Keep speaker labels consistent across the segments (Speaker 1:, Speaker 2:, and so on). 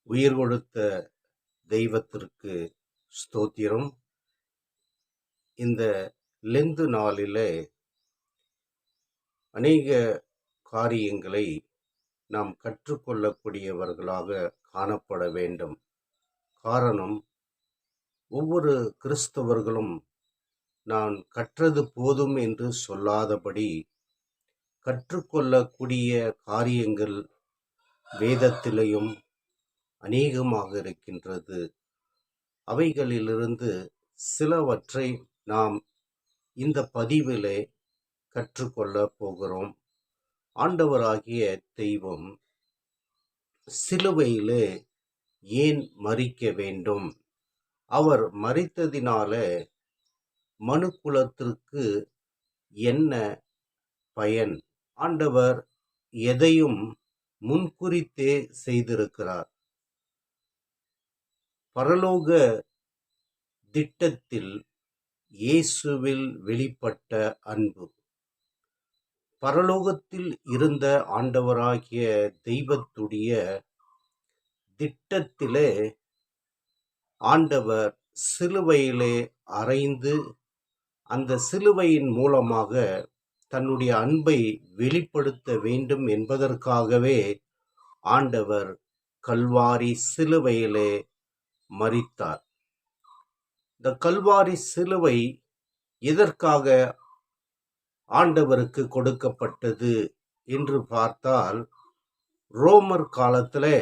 Speaker 1: உயிர் கொடுத்த தெய்வத்திற்கு ஸ்தோத்திரம். இந்த லெந்து நாளிலே அநேக காரியங்களை நாம் கற்றுக்கொள்ளக்கூடியவர்களாக காணப்பட வேண்டும். காரணம், ஒவ்வொரு கிறிஸ்தவர்களும் நான் கற்றது போதும் என்று சொல்லாதபடி கற்றுக்கொள்ளக்கூடிய காரியங்கள் வேதத்திலேயும் அநேகமாக இருக்கின்றது. அவைகளிலிருந்து சிலவற்றை நாம் இந்த பதிவிலே கற்றுக்கொள்ள போகிறோம். ஆண்டவராகிய தெய்வம் சிலுவையிலே ஏன் மரிக்க வேண்டும்? அவர் மரித்ததினால மனுக்குலத்திற்கு என்ன பயன்? ஆண்டவர் எதையும் முன்குறித்தே செய்திருக்கிறார். பரலோக திட்டத்தில் இயேசுவில் வெளிப்பட்ட அன்பு, பரலோகத்தில் இருந்த ஆண்டவராகிய தெய்வத்துடைய திட்டத்திலே ஆண்டவர் சிலுவையிலே அறைந்து அந்த சிலுவையின் மூலமாக தன்னுடைய அன்பை வெளிப்படுத்த வேண்டும் என்பதற்காகவே ஆண்டவர் கல்வாரி சிலுவையிலே மரித்தார். இந்த கல்வாரி சிலுவை எதற்காக ஆண்டவருக்கு கொடுக்கப்பட்டது என்று பார்த்தால், ரோமர் காலத்திலே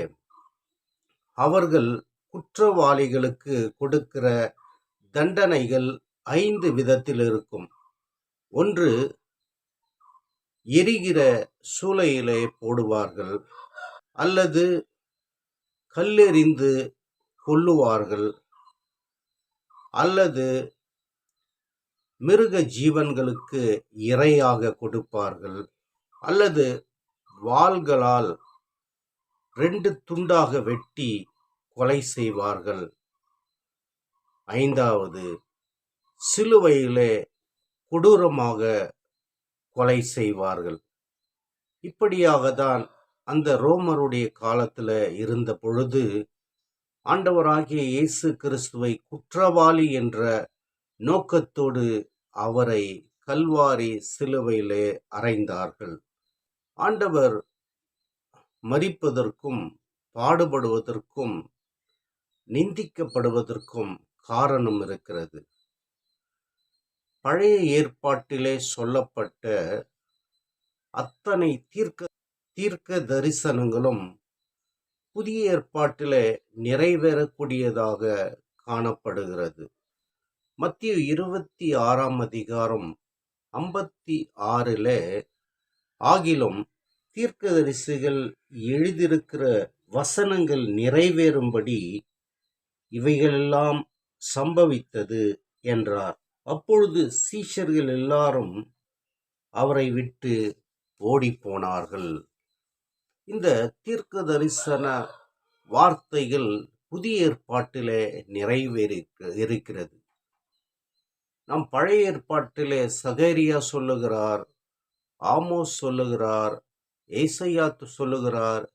Speaker 1: அவர்கள் குற்றவாளிகளுக்கு கொடுக்கிற தண்டனைகள் 5 விதத்தில் இருக்கும். ஒன்று, எரிகிற சூளையிலே போடுவார்கள், அல்லது கல்லெறிந்து கொல்லுவார்கள், அல்லது மிருக ஜீவன்களுக்கு இரையாக கொடுப்பார்கள், அல்லது வாள்களால் 2 துண்டாக வெட்டி கொலை செய்வார்கள். 5வது, சிலுவையிலே கொடூரமாக கொலை செய்வார்கள். இப்படியாக தான் அந்த ரோமருடைய காலத்தில் இருந்த பொழுது ஆண்டவராகிய இயேசு கிறிஸ்துவை குற்றவாளி என்ற நோக்கத்தோடு அவரை கல்வாரி சிலுவையிலே அறைந்தார்கள். ஆண்டவர் மரிப்பதற்கும் பாடுபடுவதற்கும் நிந்திக்கப்படுவதற்கும் காரணம் இருக்கிறது. பழைய ஏற்பாட்டிலே சொல்லப்பட்ட அத்தனை தீர்க்க தரிசனங்களும் புதிய ஏற்பாட்டிலே நிறைவேறக்கூடியதாக காணப்படுகிறது. மத்தேயு 26ஆம் அதிகாரம் 56 ஆகிலும் தீர்க்கதரிசிகள் எழுதியிருக்கிற வசனங்கள் நிறைவேறும்படி இவைகளெல்லாம் சம்பவித்தது என்றார். அப்பொழுது சீஷர்கள் எல்லாரும் அவரை விட்டு ஓடிப்போனார்கள். இந்த தீர்க்க தரிசன வார்த்தைகள் புதிய ஏற்பாட்டிலே நிறைவேறியிருக்கிறது. நாம் பழைய ஏற்பாட்டிலே சகரியா சொல்லுகிறார், ஆமோஸ் சொல்லுகிறார், ஏசாயா சொல்லுகிறார்,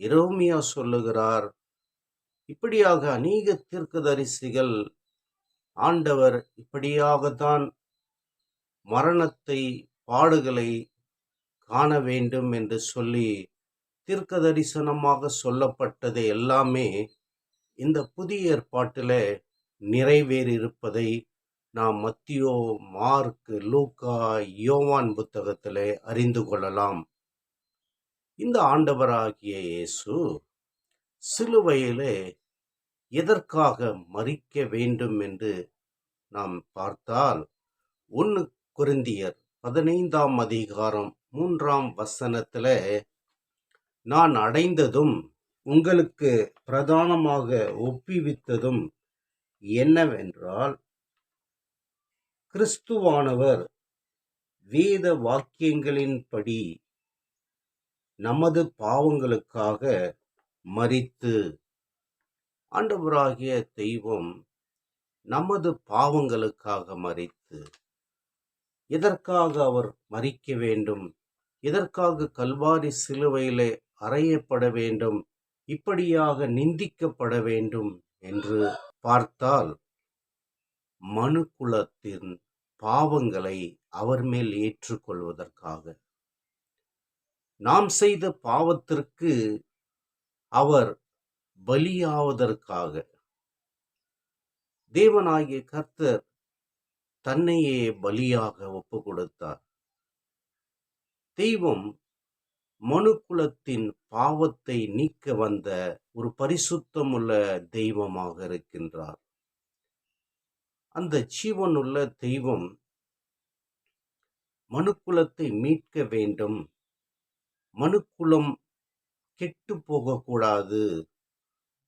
Speaker 1: எரேமியா சொல்லுகிறார். இப்படியாக அநேக தீர்க்கதரிசிகள் ஆண்டவர் இப்படியாகத்தான் மரணத்தை, பாடுகளை காண வேண்டும் என்று சொல்லி தீர்க்க தரிசனமாக சொல்லப்பட்டது எல்லாமே இந்த புதிய ஏற்பாட்டில் நிறைவேறியிருப்பதை நாம் மத்தேயு, மார்க், லூக்கா, யோவான் புத்தகத்திலே அறிந்து கொள்ளலாம். இந்த ஆண்டவராகிய இயேசு சிலுவையிலே எதற்காக மரிக்க வேண்டும் என்று நாம் பார்த்தால், 1 கொரிந்தியர் 15ஆம் அதிகாரம் 3ஆம் வசனத்திலே, நான் அடைந்ததும் உங்களுக்கு பிரதானமாக ஒப்புவித்ததும் என்னவென்றால், கிறிஸ்துவானவர் வேத வாக்கியங்களின்படி நமது பாவங்களுக்காக மரித்து, ஆண்டவராகிய தெய்வம் நமது பாவங்களுக்காக மரித்து, எதற்காக அவர் மரிக்க வேண்டும், எதற்காக கல்வாரி சிலுவையிலே அறையப்பட வேண்டும் இப்படியாக நிந்திக்கப்பட வேண்டும் என்று பார்த்தால், மனுக்குலத்தின் பாவங்களை அவர் மேல் ஏற்றுக்கொள்வதற்காக, நாம் செய்த பாவத்திற்கு அவர் பலியாவதற்காக தேவனாகிய கர்த்தர் தன்னையே பலியாக ஒப்பு கொடுத்தார். தெய்வம் மனுக்குலத்தின் பாவத்தை நீக்க வந்த ஒரு பரிசுத்தமுள்ள தெய்வமாக இருக்கின்றார். அந்த ஜீவனுள்ள தெய்வம் மனுக்குலத்தை மீட்க வேண்டும், மனுக்குலம் கெட்டு போகக்கூடாது,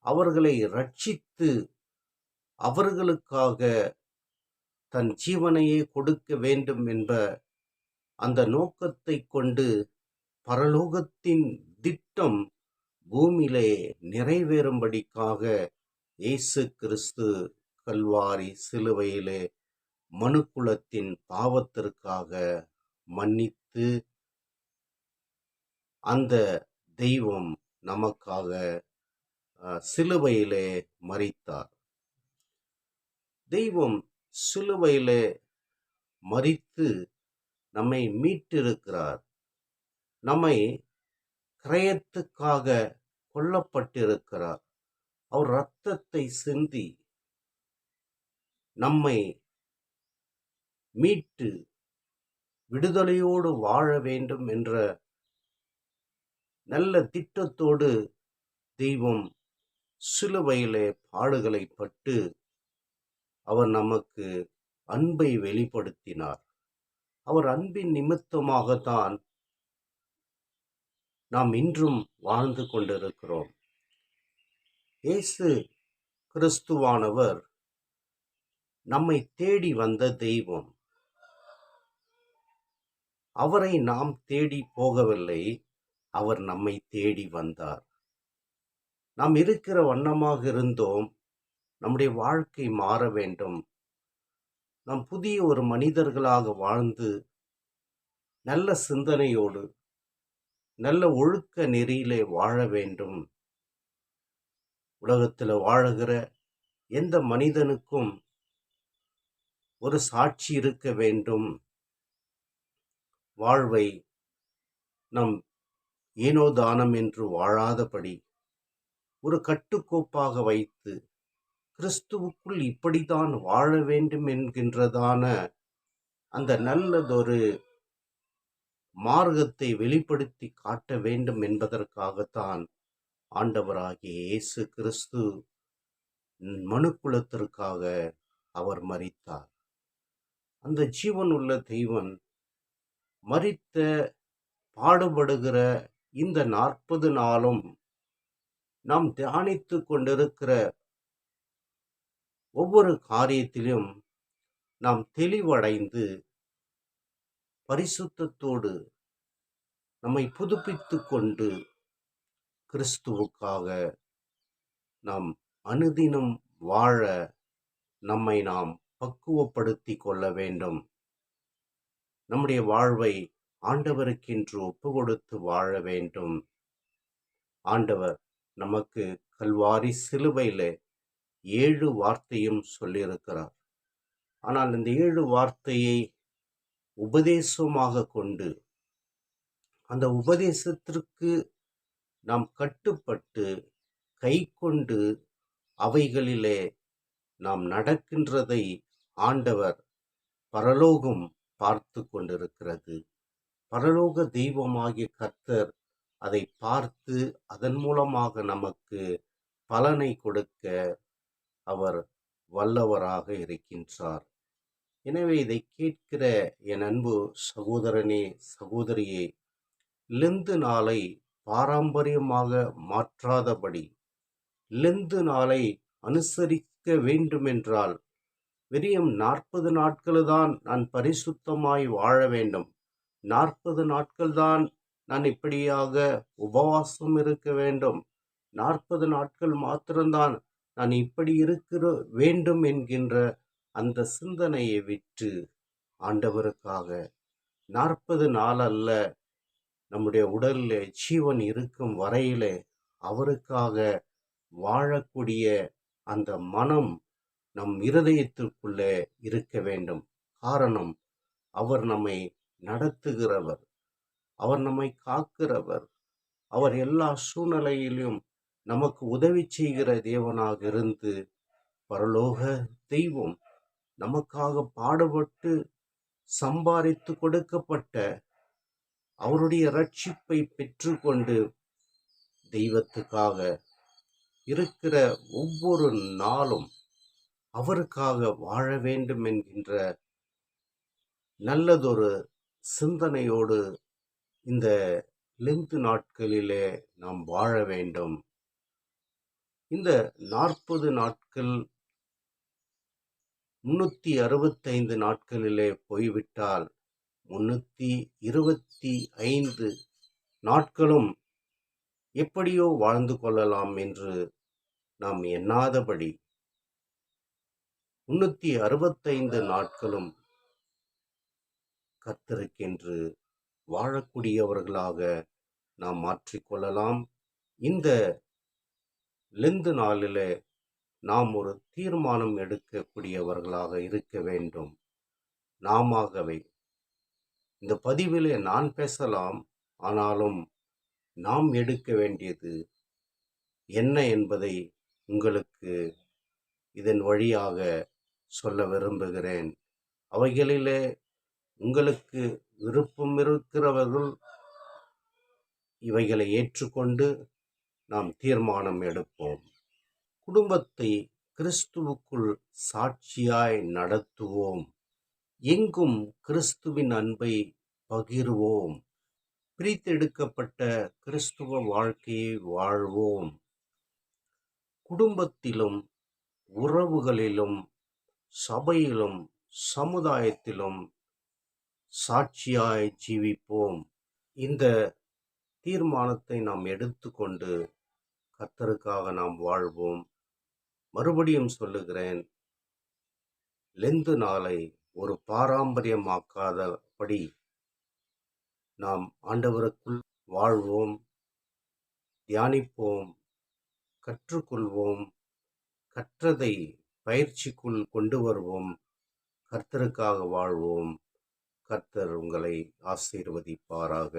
Speaker 1: அவர்களை ரட்சித்து அவர்களுக்காக தன் ஜீவனையே கொடுக்க வேண்டும் என்ற அந்த நோக்கத்தை கொண்டு பரலோகத்தின் திட்டம் பூமியிலே நிறைவேறும்படிக்காக இயேசு கிறிஸ்து கல்வாரி சிலுவையிலே மனுக்குலத்தின் பாவத்திற்காக மன்னித்து அந்த தெய்வம் நமக்காக சிலுவையிலே மரித்தார். தெய்வம் சிலுவையிலே மரித்து நம்மை மீட்டிருக்கிறார். நம்மை கிரயத்துக்காக கொல்லப்பட்டிருக்கிறார். அவர் இரத்தத்தை சிந்தி நம்மை மீட்டு விடுதலையோடு வாழ வேண்டும் என்ற நல்ல திட்டத்தோடு தெய்வம் சிலுவையிலே பாடுகளை பட்டு அவர் நமக்கு அன்பை வெளிப்படுத்தினார். அவர் அன்பின் நிமித்தமாகத்தான் நாம் இன்றும் வாழ்ந்து கொண்டிருக்கிறோம். இயேசு கிறிஸ்துவானவர் நம்மை தேடி வந்த தெய்வம். அவரை நாம் தேடி போகவில்லை, அவர் நம்மை தேடி வந்தார். நாம் இருக்கிற வண்ணமாக இருந்தோம், நம்முடைய வாழ்க்கை மாற வேண்டும், நாம் புதிய ஒரு மனிதர்களாக வாழ்ந்து நல்ல சிந்தனையோடு நல்ல ஒழுக்க நெறியிலே வாழ வேண்டும். உலகத்தில் வாழுகிற எந்த மனிதனுக்கும் ஒரு சாட்சி இருக்க வேண்டும். வாழ்வை நம் ஏனோதானம் என்று வாழாதபடி ஒரு கட்டுக்கோப்பாக வைத்து கிறிஸ்துவுக்குள் இப்படித்தான் வாழ வேண்டும் என்கின்றதான அந்த நல்லதொரு மார்க்கத்தை வெளிப்படுத்தி காட்ட வேண்டும் என்பதற்காகத்தான் ஆண்டவராகிய இயேசு கிறிஸ்து மனுக்குலத்திற்காக அவர் மரித்தார். அந்த ஜீவனுள்ள தெய்வன் மரித்த பாடுபடுகிற இந்த 40 நாளும் நாம் தியானித்து கொண்டிருக்கிற ஒவ்வொரு காரியத்திலும் நாம் தெளிவடைந்து பரிசுத்தத்தோடு நம்மை புதுப்பித்து கொண்டு கிறிஸ்துவுக்காக நாம் அனுதினம் வாழ நம்மை நாம் பக்குவப்படுத்தி கொள்ள வேண்டும். நம்முடைய வாழ்வை ஆண்டவருக்கென்று ஒப்பு கொடுத்து வாழ வேண்டும். ஆண்டவர் நமக்கு கல்வாரி சிலுவையில் 7 வார்த்தையும் சொல்லியிருக்கிறார். ஆனால் இந்த 7 வார்த்தையை உபதேசமாக கொண்டு அந்த உபதேசத்திற்கு நாம் கட்டுப்பட்டு கை கொண்டு அவைகளிலே நாம் நடக்கின்றதை ஆண்டவர் பரலோகம் பார்த்து கொண்டிருக்கிறது. பரலோக தெய்வமாகிய கர்த்தர் அதை பார்த்து அதன் மூலமாக நமக்கு பலனை கொடுக்க அவர் வல்லவராக இருக்கின்றார். எனவே இதை கேட்கிற என் அன்பு சகோதரனே, சகோதரியே, லெந்து நாளை பாரம்பரியமாக மாற்றாதபடி, லெந்து நாளை அனுசரிக்க வேண்டுமென்றால் வெறும் 40 நாட்கள் தான் நான் பரிசுத்தமாய் வாழ வேண்டும், 40 நாட்கள் தான் நான் இப்படியாக உபவாசம் இருக்க வேண்டும், 40 நாட்கள் மாத்திரம்தான் நான் இப்படி இருக்கிற வேண்டும் என்கின்ற அந்த சிந்தனையை விட்டு ஆண்டவருக்காக 40 நாள் அல்ல, நம்முடைய உடலில் ஜீவன் இருக்கும் வரையிலே அவருக்காக வாழக்கூடிய அந்த மனம் நம் இருதயத்திற்குள்ளே இருக்க வேண்டும். காரணம், அவர் நம்மை நடத்துகிறவர், அவர் நம்மை காக்கிறவர், அவர் எல்லா சூழ்நிலையிலும் நமக்கு உதவி செய்கிற தேவனாக இருந்து பரலோக தெய்வம் நமக்காக பாடுபட்டு சம்பாதித்து கொடுக்கப்பட்ட அவருடைய இரட்சிப்பை பெற்றுக்கொண்டு தெய்வத்துக்காக இருக்கிற ஒவ்வொரு நாளும் அவருக்காக வாழ வேண்டும் என்கின்ற நல்லதொரு சிந்தனையோடு இந்த லெந்து நாட்களிலே நாம் வாழ வேண்டும். இந்த 40 நாட்கள் 365 நாட்களிலே போய்விட்டால் 325 நாட்களும் எப்படியோ வாழ்ந்து கொள்ளலாம் என்று நாம் எண்ணாதபடி 365 நாட்களும் கர்த்தருக்கென்று வாழக்கூடியவர்களாக நாம் மாற்றிக்கொள்ளலாம். இந்த லெந்து நாளிலே நாம் ஒரு தீர்மானம் எடுக்கக்கூடியவர்களாக இருக்க வேண்டும். நாமாகவே இந்த பதிவிலே நான் பேசலாம், ஆனாலும் நாம் எடுக்க வேண்டியது என்ன என்பதை உங்களுக்கு இதன் வழியாக சொல்ல விரும்புகிறேன். அவைகளிலே உங்களுக்கு விருப்பம் இருக்கிறவர்கள் இவைகளை ஏற்றுக்கொண்டு நாம் தீர்மானம் எடுப்போம். குடும்பத்தை கிறிஸ்துவுக்குள் சாட்சியாய் நடத்துவோம். எங்கும் கிறிஸ்துவின் அன்பை பகிர்வோம். பிரித்தெடுக்கப்பட்ட கிறிஸ்துவ வாழ்க்கையை வாழ்வோம். குடும்பத்திலும் உறவுகளிலும் சபையிலும் சமுதாயத்திலும் சாட்சியாய் ஜீவிப்போம். இந்த தீர்மானத்தை நாம் எடுத்துக்கொண்டு கர்த்தருக்காக நாம் வாழ்வோம். மறுபடியும் சொல்லுகிறேன், லெந்து நாளை ஒரு பாரம்பரியமாக்காதபடி நாம் ஆண்டவருக்குள் வாழ்வோம், தியானிப்போம், கற்றுக்கொள்வோம், கற்றதை பயிற்சிக்குள் கொண்டு வருவோம், கர்த்தருக்காக வாழ்வோம். கர்த்தர் உங்களை ஆசீர்வதிப்பாராக.